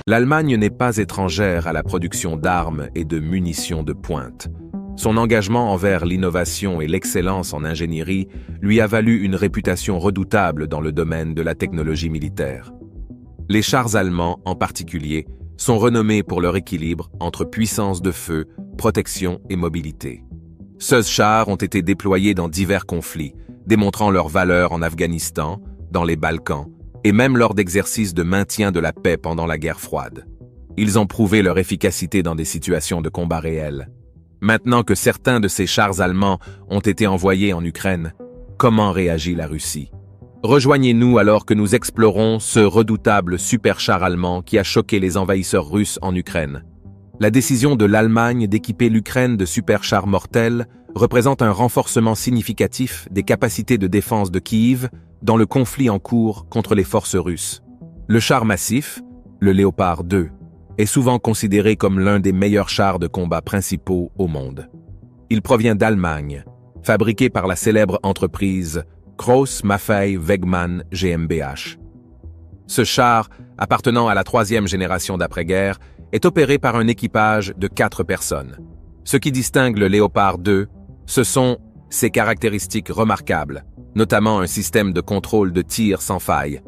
L'Allemagne n'est pas étrangère à la production d'armes et de munitions de pointe. Son engagement envers l'innovation et l'excellence en ingénierie lui a valu une réputation redoutable dans le domaine de la technologie militaire. Les chars allemands, en particulier, sont renommés pour leur équilibre entre puissance de feu, protection et mobilité. Ces chars ont été déployés dans divers conflits, démontrant leur valeur en Afghanistan, dans les Balkans, et même lors d'exercices de maintien de la paix pendant la guerre froide. Ils ont prouvé leur efficacité dans des situations de combat réels. Maintenant que certains de ces chars allemands ont été envoyés en Ukraine, comment réagit la Russie? Rejoignez-nous alors que nous explorons ce redoutable superchar allemand qui a choqué les envahisseurs russes en Ukraine. La décision de l'Allemagne d'équiper l'Ukraine de superchars mortels représente un renforcement significatif des capacités de défense de Kiev dans le conflit en cours contre les forces russes. Le char massif, le Léopard 2, est souvent considéré comme l'un des meilleurs chars de combat principaux au monde. Il provient d'Allemagne, fabriqué par la célèbre entreprise Krauss-Maffei-Wegmann GmbH. Ce char, appartenant à la troisième génération d'après-guerre, est opéré par un équipage de 4 personnes. Ce qui distingue le Léopard 2, ce sont ses caractéristiques remarquables, notamment un système de contrôle de tir sans faille,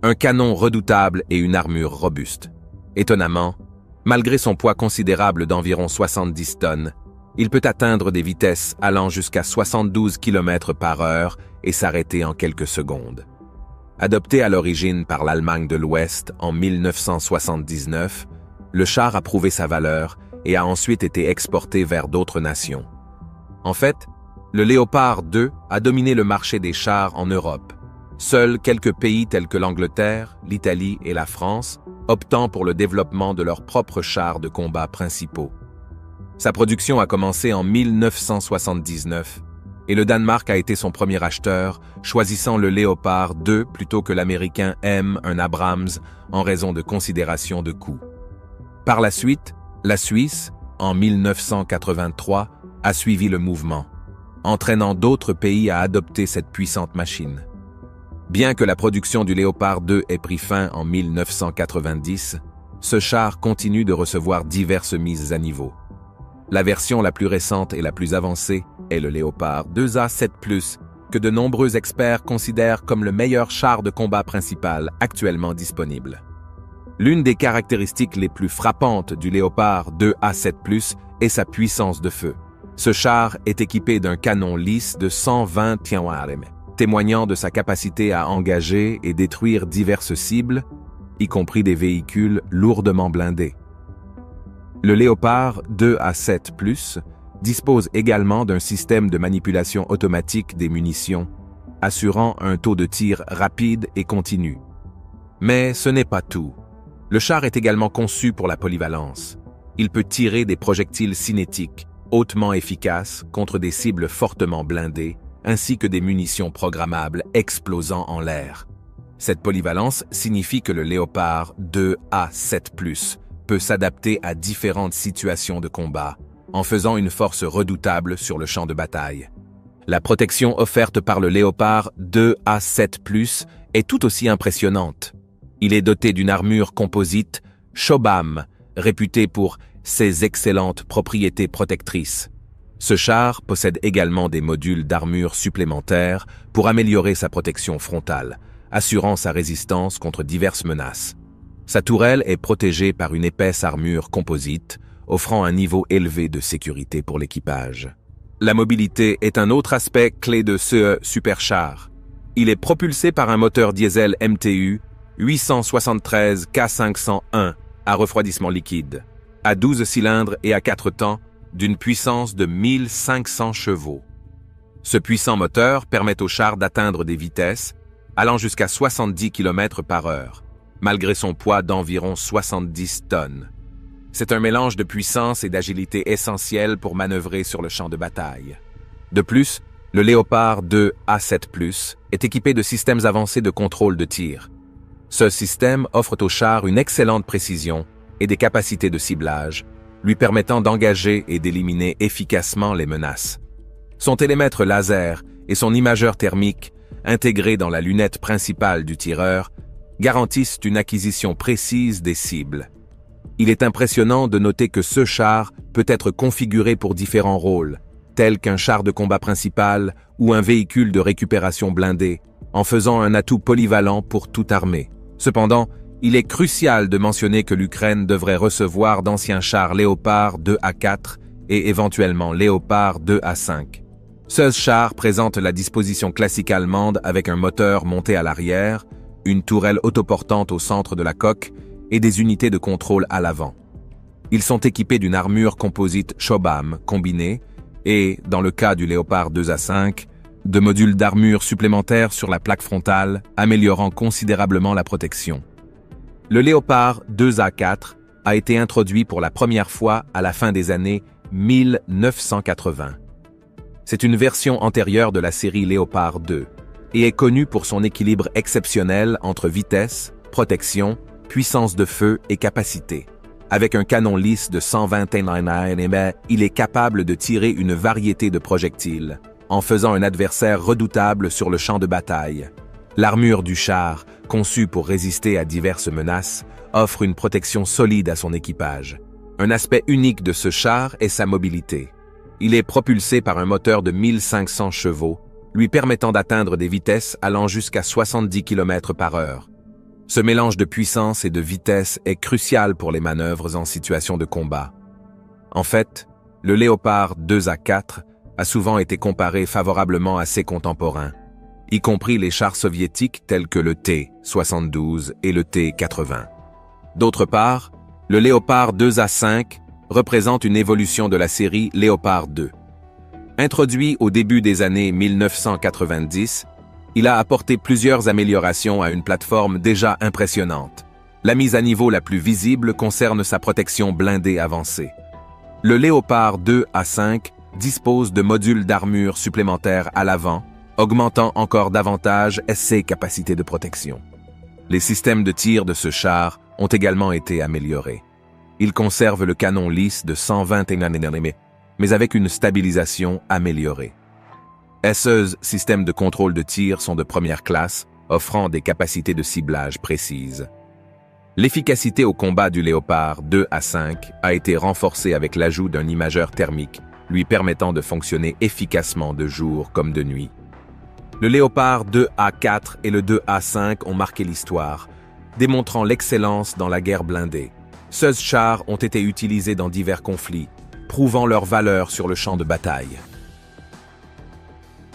un canon redoutable et une armure robuste. Étonnamment, malgré son poids considérable d'environ 70 tonnes, il peut atteindre des vitesses allant jusqu'à 72 km/h et s'arrêter en quelques secondes. Adopté à l'origine par l'Allemagne de l'Ouest en 1979, le char a prouvé sa valeur et a ensuite été exporté vers d'autres nations. En fait, le Léopard 2 a dominé le marché des chars en Europe. Seuls quelques pays tels que l'Angleterre, l'Italie et la France optant pour le développement de leurs propres chars de combat principaux. Sa production a commencé en 1979 et le Danemark a été son premier acheteur, choisissant le Léopard 2 plutôt que l'américain M1 Abrams en raison de considérations de coût. Par la suite, la Suisse, en 1983, a suivi le mouvement, entraînant d'autres pays à adopter cette puissante machine. Bien que la production du Léopard 2 ait pris fin en 1990, ce char continue de recevoir diverses mises à niveau. La version la plus récente et la plus avancée est le Léopard 2A7+, que de nombreux experts considèrent comme le meilleur char de combat principal actuellement disponible. L'une des caractéristiques les plus frappantes du Léopard 2A7+, est sa puissance de feu. Ce char est équipé d'un canon lisse de 120 km, témoignant de sa capacité à engager et détruire diverses cibles, y compris des véhicules lourdement blindés. Le Léopard 2A7+, dispose également d'un système de manipulation automatique des munitions, assurant un taux de tir rapide et continu. Mais ce n'est pas tout. Le char est également conçu pour la polyvalence. Il peut tirer des projectiles cinétiques, hautement efficaces contre des cibles fortement blindées, ainsi que des munitions programmables explosant en l'air. Cette polyvalence signifie que le Léopard 2A7+, peut s'adapter à différentes situations de combat, en faisant une force redoutable sur le champ de bataille. La protection offerte par le Léopard 2A7+, est tout aussi impressionnante. Il est doté d'une armure composite Shobham, réputée pour ses excellentes propriétés protectrices. Ce char possède également des modules d'armure supplémentaires pour améliorer sa protection frontale, assurant sa résistance contre diverses menaces. Sa tourelle est protégée par une épaisse armure composite, offrant un niveau élevé de sécurité pour l'équipage. La mobilité est un autre aspect clé de ce superchar. Il est propulsé par un moteur diesel MTU 873 K501 à refroidissement liquide, à 12 cylindres et à 4 temps, d'une puissance de 1500 chevaux. Ce puissant moteur permet au char d'atteindre des vitesses allant jusqu'à 70 km/h, malgré son poids d'environ 70 tonnes. C'est un mélange de puissance et d'agilité essentiel pour manœuvrer sur le champ de bataille. De plus, le Léopard 2A7+, est équipé de systèmes avancés de contrôle de tir. Ce système offre au char une excellente précision et des capacités de ciblage, lui permettant d'engager et d'éliminer efficacement les menaces. Son télémètre laser et son imageur thermique, intégrés dans la lunette principale du tireur, garantissent une acquisition précise des cibles, Il est impressionnant de noter que ce char peut être configuré pour différents rôles, tels qu'un char de combat principal ou un véhicule de récupération blindé, en faisant un atout polyvalent pour toute armée. Cependant, il est crucial de mentionner que l'Ukraine devrait recevoir d'anciens chars Léopard 2A4 et éventuellement Léopard 2A5. Ce char présente la disposition classique allemande avec un moteur monté à l'arrière, une tourelle autoportante au centre de la coque et des unités de contrôle à l'avant. Ils sont équipés d'une armure composite Chobham combinée et, dans le cas du Léopard 2A5, de modules d'armure supplémentaires sur la plaque frontale, améliorant considérablement la protection. Le Léopard 2A4 a été introduit pour la première fois à la fin des années 1980. C'est une version antérieure de la série Léopard 2 et est connue pour son équilibre exceptionnel entre vitesse, protection, puissance de feu et capacité. Avec un canon lisse de 121 mm, il est capable de tirer une variété de projectiles, en faisant un adversaire redoutable sur le champ de bataille. L'armure du char, conçue pour résister à diverses menaces, offre une protection solide à son équipage. Un aspect unique de ce char est sa mobilité. Il est propulsé par un moteur de 1500 chevaux, lui permettant d'atteindre des vitesses allant jusqu'à 70 km/h. Ce mélange de puissance et de vitesse est crucial pour les manœuvres en situation de combat. En fait, le Léopard 2A4 a souvent été comparé favorablement à ses contemporains, y compris les chars soviétiques tels que le T-72 et le T-80. D'autre part, le Léopard 2A5 représente une évolution de la série Léopard 2. Introduit au début des années 1990, il a apporté plusieurs améliorations à une plateforme déjà impressionnante. La mise à niveau la plus visible concerne sa protection blindée avancée. Le Léopard 2A5 dispose de modules d'armure supplémentaires à l'avant, augmentant encore davantage ses capacités de protection. Les systèmes de tir de ce char ont également été améliorés. Il conserve le canon lisse de 121 mm, mais avec une stabilisation améliorée. Ces systèmes de contrôle de tir sont de première classe, offrant des capacités de ciblage précises. L'efficacité au combat du Léopard 2A5 a été renforcée avec l'ajout d'un imageur thermique, lui permettant de fonctionner efficacement de jour comme de nuit. Le Léopard 2A4 et le 2A5 ont marqué l'histoire, démontrant l'excellence dans la guerre blindée. Ces chars ont été utilisés dans divers conflits, prouvant leur valeur sur le champ de bataille.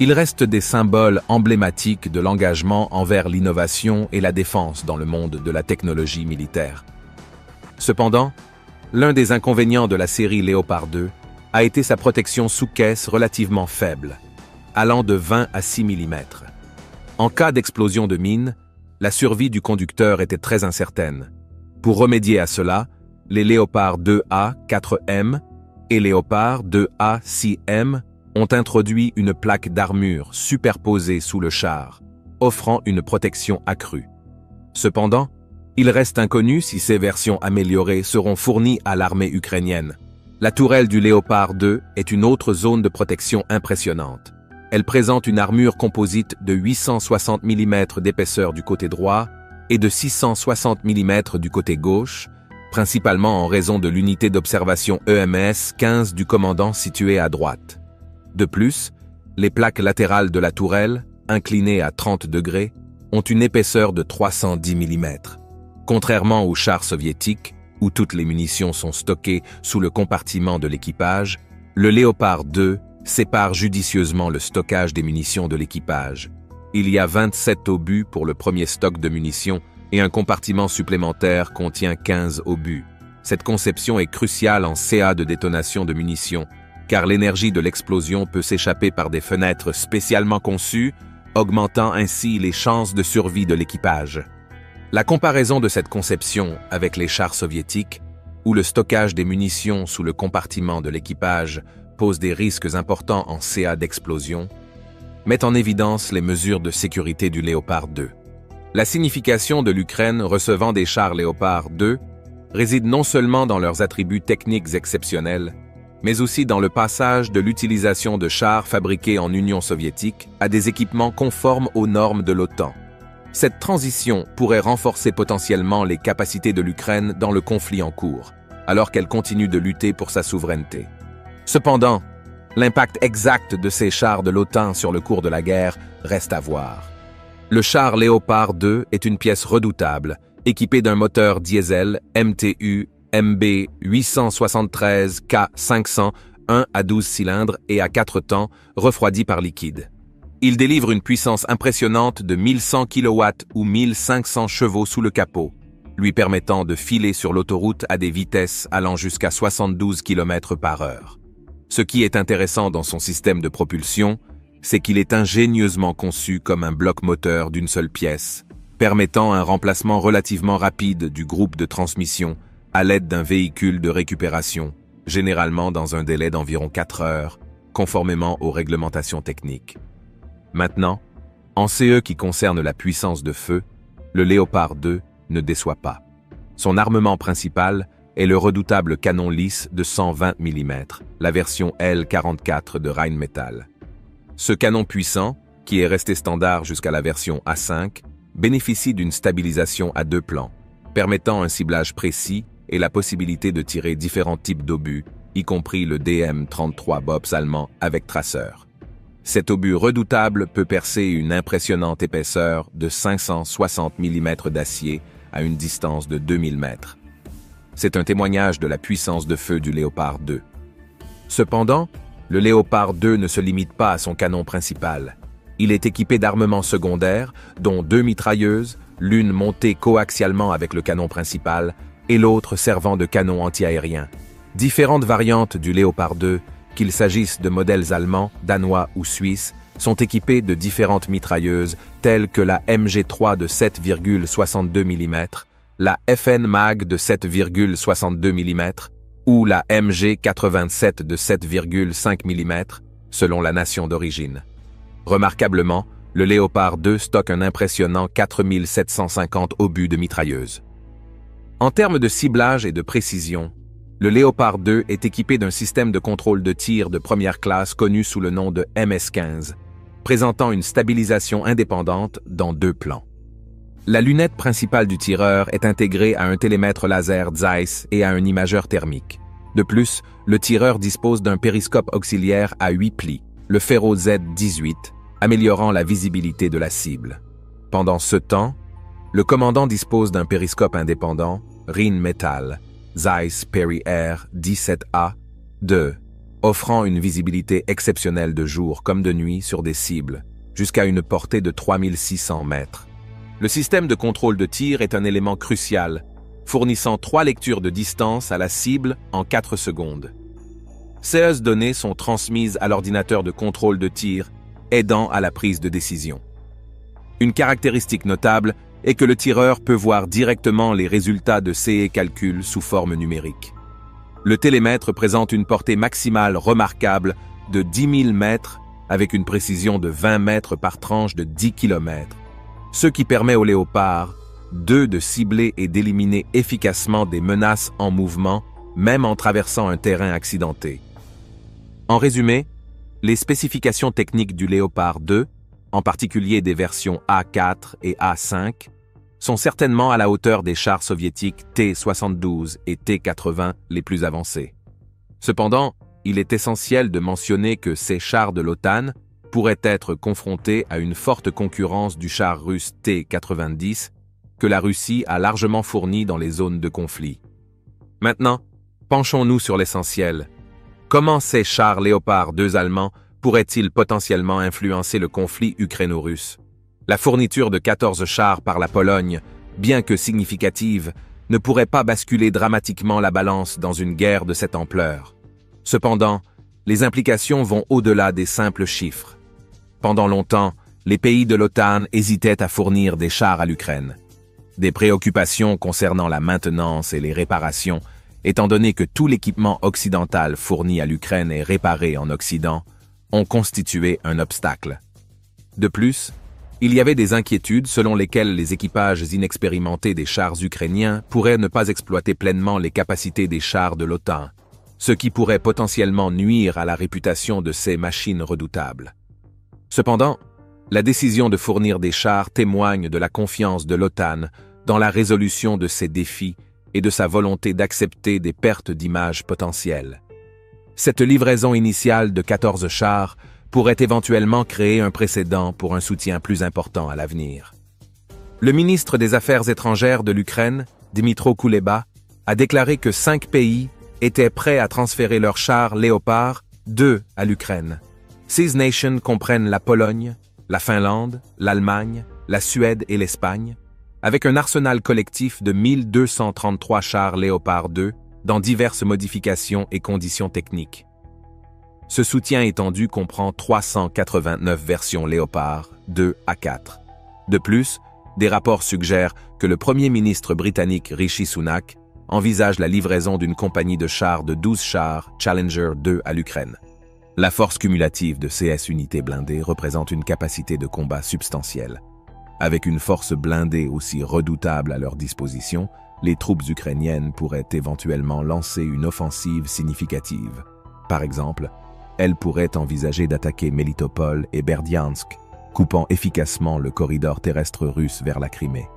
Ils restent des symboles emblématiques de l'engagement envers l'innovation et la défense dans le monde de la technologie militaire. Cependant, l'un des inconvénients de la série Léopard 2 a été sa protection sous caisse relativement faible, allant de 20 à 6 mm. En cas d'explosion de mine, la survie du conducteur était très incertaine. Pour remédier à cela, les Léopard 2A 4M et Léopard 2A 6M ont introduit une plaque d'armure superposée sous le char, offrant une protection accrue. Cependant, il reste inconnu si ces versions améliorées seront fournies à l'armée ukrainienne. La tourelle du Léopard 2 est une autre zone de protection impressionnante. Elle présente une armure composite de 860 mm d'épaisseur du côté droit et de 660 mm du côté gauche, principalement en raison de l'unité d'observation EMS 15 du commandant située à droite. De plus, les plaques latérales de la tourelle, inclinées à 30 degrés, ont une épaisseur de 310 mm. Contrairement aux chars soviétiques, où toutes les munitions sont stockées sous le compartiment de l'équipage, le Léopard 2 sépare judicieusement le stockage des munitions de l'équipage. Il y a 27 obus pour le premier stock de munitions et un compartiment supplémentaire contient 15 obus. Cette conception est cruciale en CA de détonation de munitions, car l'énergie de l'explosion peut s'échapper par des fenêtres spécialement conçues, augmentant ainsi les chances de survie de l'équipage. La comparaison de cette conception avec les chars soviétiques, où le stockage des munitions sous le compartiment de l'équipage pose des risques importants en CA d'explosion, met en évidence les mesures de sécurité du Léopard 2. La signification de l'Ukraine recevant des chars Léopard 2 réside non seulement dans leurs attributs techniques exceptionnels, mais aussi dans le passage de l'utilisation de chars fabriqués en Union soviétique à des équipements conformes aux normes de l'OTAN. Cette transition pourrait renforcer potentiellement les capacités de l'Ukraine dans le conflit en cours, alors qu'elle continue de lutter pour sa souveraineté. Cependant, l'impact exact de ces chars de l'OTAN sur le cours de la guerre reste à voir. Le char Léopard 2 est une pièce redoutable, équipée d'un moteur diesel MTU MB 873 K500, 1 à 12 cylindres et à 4 temps, refroidi par liquide. Il délivre une puissance impressionnante de 1100 kW ou 1500 chevaux sous le capot, lui permettant de filer sur l'autoroute à des vitesses allant jusqu'à 72 km/h. Ce qui est intéressant dans son système de propulsion, c'est qu'il est ingénieusement conçu comme un bloc moteur d'une seule pièce, permettant un remplacement relativement rapide du groupe de transmission à l'aide d'un véhicule de récupération, généralement dans un délai d'environ 4 heures, conformément aux réglementations techniques. Maintenant, en ce qui concerne la puissance de feu, le Léopard 2 ne déçoit pas. Son armement principal est le redoutable canon lisse de 120 mm, la version L44 de Rheinmetall. Ce canon puissant, qui est resté standard jusqu'à la version A5, bénéficie d'une stabilisation à 2 plans, permettant un ciblage précis et la possibilité de tirer différents types d'obus, y compris le DM-33 Bobs allemand avec traceur. Cet obus redoutable peut percer une impressionnante épaisseur de 560 mm d'acier à une distance de 2000 mètres. C'est un témoignage de la puissance de feu du Léopard 2. Cependant, le Léopard 2 ne se limite pas à son canon principal. Il est équipé d'armements secondaires, dont 2 mitrailleuses, l'une montée coaxialement avec le canon principal et l'autre servant de canon antiaérien. Différentes variantes du Léopard 2, qu'il s'agisse de modèles allemands, danois ou suisses, sont équipées de différentes mitrailleuses telles que la MG3 de 7,62 mm, la FN Mag de 7,62 mm ou la MG87 de 7,5 mm, selon la nation d'origine. Remarquablement, le Léopard 2 stocke un impressionnant 4750 obus de mitrailleuses. En termes de ciblage et de précision, le Léopard 2 est équipé d'un système de contrôle de tir de première classe connu sous le nom de MS-15, présentant une stabilisation indépendante dans 2 plans. La lunette principale du tireur est intégrée à un télémètre laser Zeiss et à un imageur thermique. De plus, le tireur dispose d'un périscope auxiliaire à 8 plis, le Ferro Z18, améliorant la visibilité de la cible. Pendant ce temps, le commandant dispose d'un périscope indépendant, Rheinmetall, Zeiss Perry Air 17A2, offrant une visibilité exceptionnelle de jour comme de nuit sur des cibles, jusqu'à une portée de 3600 mètres. Le système de contrôle de tir est un élément crucial, fournissant 3 lectures de distance à la cible en 4 secondes. Ces données sont transmises à l'ordinateur de contrôle de tir, aidant à la prise de décision. Une caractéristique notable est que le tireur peut voir directement les résultats de ces calculs sous forme numérique. Le télémètre présente une portée maximale remarquable de 10 000 mètres avec une précision de 20 mètres par tranche de 10 km, ce qui permet au Léopard 2 de cibler et d'éliminer efficacement des menaces en mouvement, même en traversant un terrain accidenté. En résumé, les spécifications techniques du Léopard 2, en particulier des versions A4 et A5, sont certainement à la hauteur des chars soviétiques T-72 et T-80 les plus avancés. Cependant, il est essentiel de mentionner que ces chars de l'OTAN pourraient être confrontés à une forte concurrence du char russe T-90 que la Russie a largement fourni dans les zones de conflit. Maintenant, penchons-nous sur l'essentiel. Comment ces chars Léopard 2 allemands pourraient-ils potentiellement influencer le conflit ukraino-russe? La fourniture de 14 chars par la Pologne, bien que significative, ne pourrait pas basculer dramatiquement la balance dans une guerre de cette ampleur. Cependant, les implications vont au-delà des simples chiffres. Pendant longtemps, les pays de l'OTAN hésitaient à fournir des chars à l'Ukraine. Des préoccupations concernant la maintenance et les réparations, étant donné que tout l'équipement occidental fourni à l'Ukraine est réparé en Occident, ont constitué un obstacle. De plus, il y avait des inquiétudes selon lesquelles les équipages inexpérimentés des chars ukrainiens pourraient ne pas exploiter pleinement les capacités des chars de l'OTAN, ce qui pourrait potentiellement nuire à la réputation de ces machines redoutables. Cependant, La décision de fournir des chars témoigne de la confiance de l'OTAN dans la résolution de ces défis et de sa volonté d'accepter des pertes d'image potentielles. Cette livraison initiale de 14 chars pourrait éventuellement créer un précédent pour un soutien plus important à l'avenir. Le ministre des Affaires étrangères de l'Ukraine, Dmytro Kuleba, a déclaré que 5 pays étaient prêts à transférer leurs chars Léopard 2 à l'Ukraine. Ces nations comprennent la Pologne, la Finlande, l'Allemagne, la Suède et l'Espagne, avec un arsenal collectif de 1233 chars Léopard 2 dans diverses modifications et conditions techniques. Ce soutien étendu comprend 389 versions Léopard 2 à 4. De plus, des rapports suggèrent que le Premier ministre britannique Rishi Sunak envisage la livraison d'une compagnie de chars de 12 chars Challenger 2 à l'Ukraine. La force cumulative de CS unités blindées représente une capacité de combat substantielle. Avec une force blindée aussi redoutable à leur disposition, les troupes ukrainiennes pourraient éventuellement lancer une offensive significative. Par exemple, elles pourraient envisager d'attaquer Melitopol et Berdiansk, coupant efficacement le corridor terrestre russe vers la Crimée.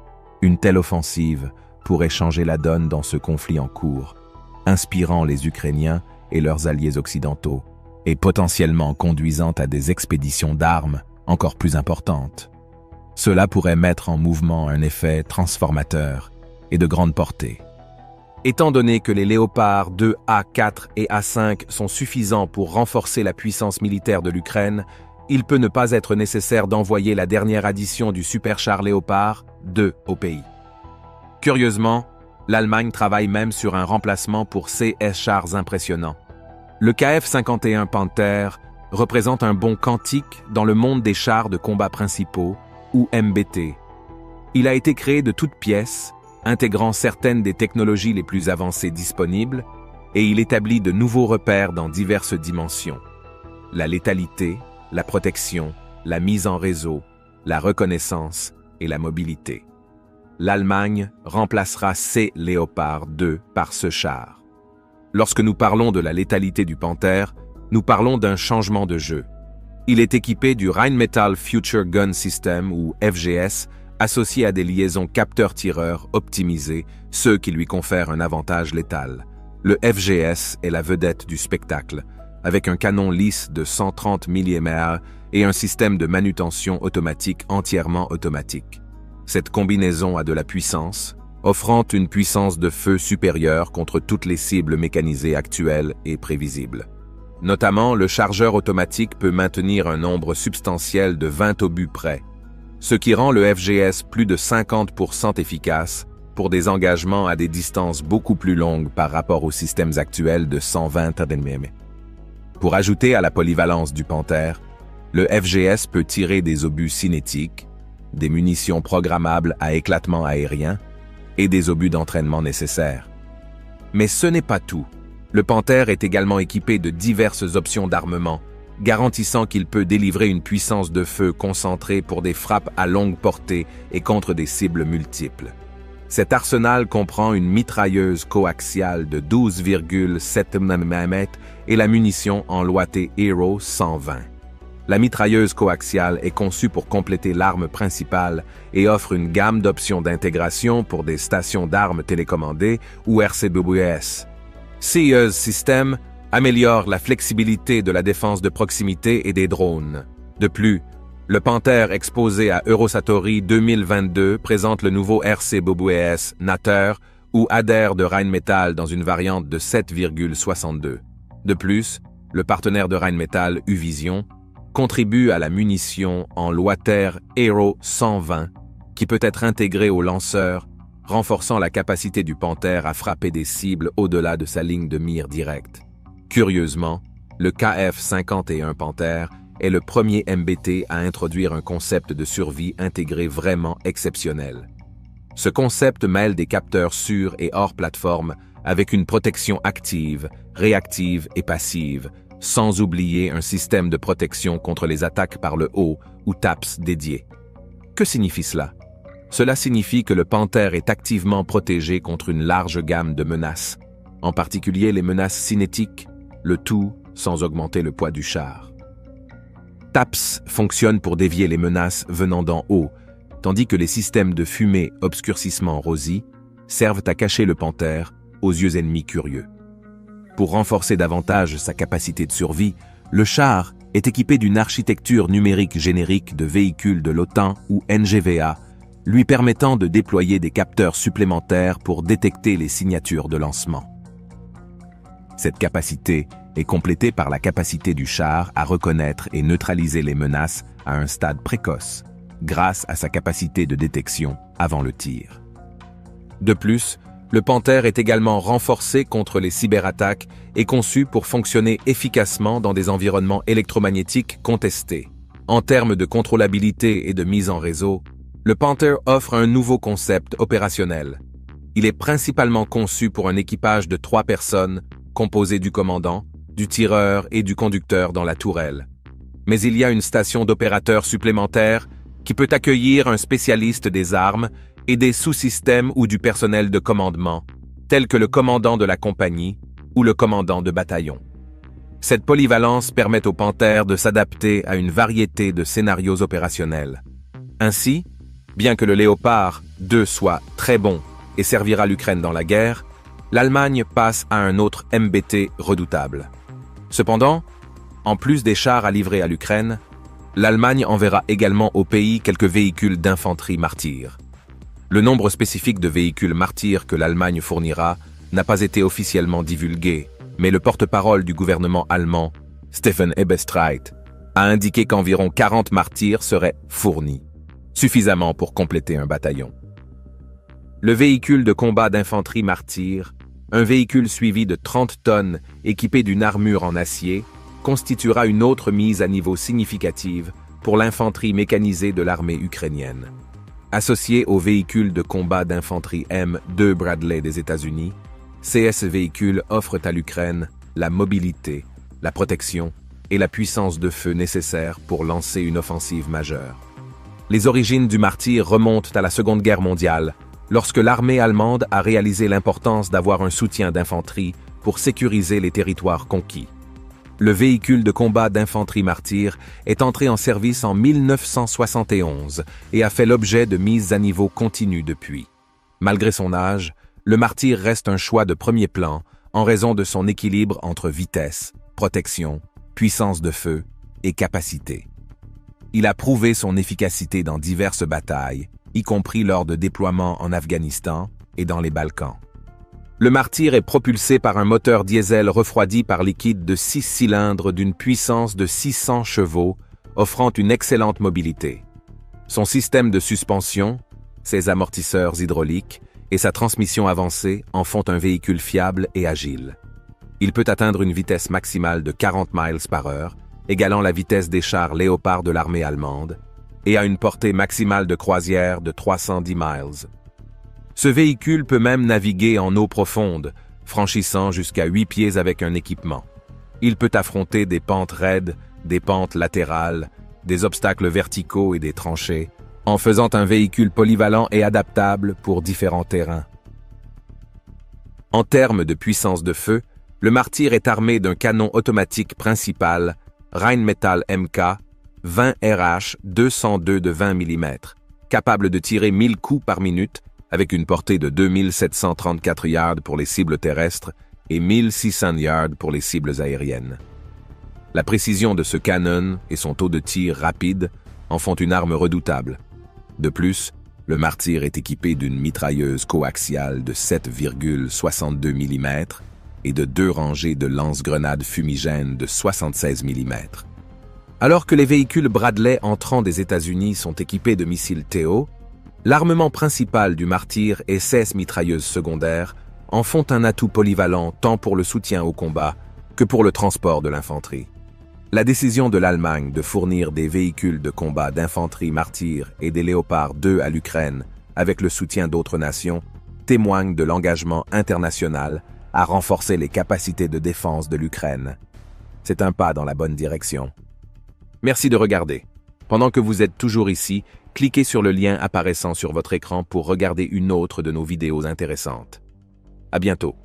Une telle offensive pourrait changer la donne dans ce conflit en cours, inspirant les Ukrainiens et leurs alliés occidentaux, et potentiellement conduisant à des expéditions d'armes encore plus importantes. Cela pourrait mettre en mouvement un effet transformateur et de grande portée. Étant donné que les Léopard 2 A4 et A5 sont suffisants pour renforcer la puissance militaire de l'Ukraine, il peut ne pas être nécessaire d'envoyer la dernière addition du superchar Léopard 2 au pays. Curieusement, l'Allemagne travaille même sur un remplacement pour ces chars impressionnants. Le Kf-51 Panther représente un bond quantique dans le monde des chars de combat principaux, ou MBT. Il a été créé de toutes pièces, intégrant certaines des technologies les plus avancées disponibles, et il établit de nouveaux repères dans diverses dimensions. La létalité, la protection, la mise en réseau, la reconnaissance et la mobilité. L'Allemagne remplacera ces Léopard 2 par ce char. Lorsque nous parlons de la létalité du Panther, nous parlons d'un changement de jeu. Il est équipé du Rheinmetall Future Gun System, ou FGS, associé à des liaisons capteurs-tireurs optimisées, ceux qui lui confèrent un avantage létal. Le FGS est la vedette du spectacle, avec un canon lisse de 130 mm et un système de manutention automatique entièrement automatique. Cette combinaison a de la puissance, offrant une puissance de feu supérieure contre toutes les cibles mécanisées actuelles et prévisibles. Notamment, le chargeur automatique peut maintenir un nombre substantiel de 20 obus près, ce qui rend le FGS plus de 50% efficace pour des engagements à des distances beaucoup plus longues par rapport aux systèmes actuels de 120 mm. Pour ajouter à la polyvalence du Panther, le FGS peut tirer des obus cinétiques, des munitions programmables à éclatement aérien et des obus d'entraînement nécessaires. Mais ce n'est pas tout. Le Panther est également équipé de diverses options d'armement, garantissant qu'il peut délivrer une puissance de feu concentrée pour des frappes à longue portée et contre des cibles multiples. Cet arsenal comprend une mitrailleuse coaxiale de 12,7 mm et la munition en Loite Hero 120. La mitrailleuse coaxiale est conçue pour compléter l'arme principale et offre une gamme d'options d'intégration pour des stations d'armes télécommandées ou RCBWS. CES System améliore la flexibilité de la défense de proximité et des drones. De plus, le Panther exposé à Eurosatory 2022 présente le nouveau RCBWS Natter ou adhère de Rheinmetall dans une variante de 7,62. De plus, le partenaire de Rheinmetall, Uvision, contribue à la munition en Loiter Hero 120 qui peut être intégrée au lanceur, renforçant la capacité du Panther à frapper des cibles au-delà de sa ligne de mire directe. Curieusement, le Kf-51 Panther est le premier MBT à introduire un concept de survie intégré vraiment exceptionnel. Ce concept mêle des capteurs sur et hors plateforme avec une protection active, réactive et passive, sans oublier un système de protection contre les attaques par le haut ou TAPS dédié. Que signifie cela? Cela signifie que le Panther est activement protégé contre une large gamme de menaces, en particulier les menaces cinétiques, le tout sans augmenter le poids du char. TAPS fonctionne pour dévier les menaces venant d'en haut, tandis que les systèmes de fumée obscurcissement ROSI servent à cacher le panthère aux yeux ennemis curieux. Pour renforcer davantage sa capacité de survie, le char est équipé d'une architecture numérique générique de véhicules de l'OTAN ou NGVA, lui permettant de déployer des capteurs supplémentaires pour détecter les signatures de lancement. Cette capacité est complétée par la capacité du char à reconnaître et neutraliser les menaces à un stade précoce, grâce à sa capacité de détection avant le tir. De plus, le Panther est également renforcé contre les cyberattaques et conçu pour fonctionner efficacement dans des environnements électromagnétiques contestés. En termes de contrôlabilité et de mise en réseau, le Panther offre un nouveau concept opérationnel. Il est principalement conçu pour un équipage de 3 personnes, composé du commandant, du tireur et du conducteur dans la tourelle. Mais il y a une station d'opérateur supplémentaire qui peut accueillir un spécialiste des armes et des sous-systèmes ou du personnel de commandement, tels que le commandant de la compagnie ou le commandant de bataillon. Cette polyvalence permet au Panther de s'adapter à une variété de scénarios opérationnels. Ainsi, bien que le Léopard 2 soit très bon et servira l'Ukraine dans la guerre, l'Allemagne passe à un autre MBT redoutable. Cependant, en plus des chars à livrer à l'Ukraine, l'Allemagne enverra également au pays quelques véhicules d'infanterie martyrs. Le nombre spécifique de véhicules martyrs que l'Allemagne fournira n'a pas été officiellement divulgué, mais le porte-parole du gouvernement allemand, Steffen Hebestreit, a indiqué qu'environ 40 martyrs seraient fournis, suffisamment pour compléter un bataillon. Le véhicule de combat d'infanterie martyr, un véhicule suivi de 30 tonnes équipé d'une armure en acier, constituera une autre mise à niveau significative pour l'infanterie mécanisée de l'armée ukrainienne. Associé au véhicule de combat d'infanterie M2 Bradley des États-Unis, ces véhicules offrent à l'Ukraine la mobilité, la protection et la puissance de feu nécessaires pour lancer une offensive majeure. Les origines du martyr remontent à la Seconde Guerre mondiale, lorsque l'armée allemande a réalisé l'importance d'avoir un soutien d'infanterie pour sécuriser les territoires conquis. Le véhicule de combat d'infanterie martyr est entré en service en 1971 et a fait l'objet de mises à niveau continues depuis. Malgré son âge, le martyr reste un choix de premier plan en raison de son équilibre entre vitesse, protection, puissance de feu et capacité. Il a prouvé son efficacité dans diverses batailles, y compris lors de déploiements en Afghanistan et dans les Balkans. Le martyr est propulsé par un moteur diesel refroidi par liquide de 6 cylindres d'une puissance de 600 chevaux, offrant une excellente mobilité. Son système de suspension, ses amortisseurs hydrauliques et sa transmission avancée en font un véhicule fiable et agile. Il peut atteindre une vitesse maximale de 40 miles par heure, égalant la vitesse des chars Léopard de l'armée allemande, et a une portée maximale de croisière de 310 miles. Ce véhicule peut même naviguer en eau profonde, franchissant jusqu'à 8 pieds avec un équipement. Il peut affronter des pentes raides, des pentes latérales, des obstacles verticaux et des tranchées, en faisant un véhicule polyvalent et adaptable pour différents terrains. En termes de puissance de feu, le martyr est armé d'un canon automatique principal Rheinmetall MK 20 RH 202 de 20 mm, capable de tirer 1000 coups par minute avec une portée de 2734 yards pour les cibles terrestres et 1600 yards pour les cibles aériennes. La précision de ce canon et son taux de tir rapide en font une arme redoutable. De plus, le martyr est équipé d'une mitrailleuse coaxiale de 7,62 mm et de 2 rangées de lance-grenades fumigènes de 76 mm. Alors que les véhicules Bradley entrant des États-Unis sont équipés de missiles THEO, l'armement principal du martyr et 16 mitrailleuses secondaires en font un atout polyvalent tant pour le soutien au combat que pour le transport de l'infanterie. La décision de l'Allemagne de fournir des véhicules de combat d'infanterie martyr et des Léopard 2 à l'Ukraine avec le soutien d'autres nations témoigne de l'engagement international à renforcer les capacités de défense de l'Ukraine. C'est un pas dans la bonne direction. Merci de regarder. Pendant que vous êtes toujours ici, cliquez sur le lien apparaissant sur votre écran pour regarder une autre de nos vidéos intéressantes. À bientôt.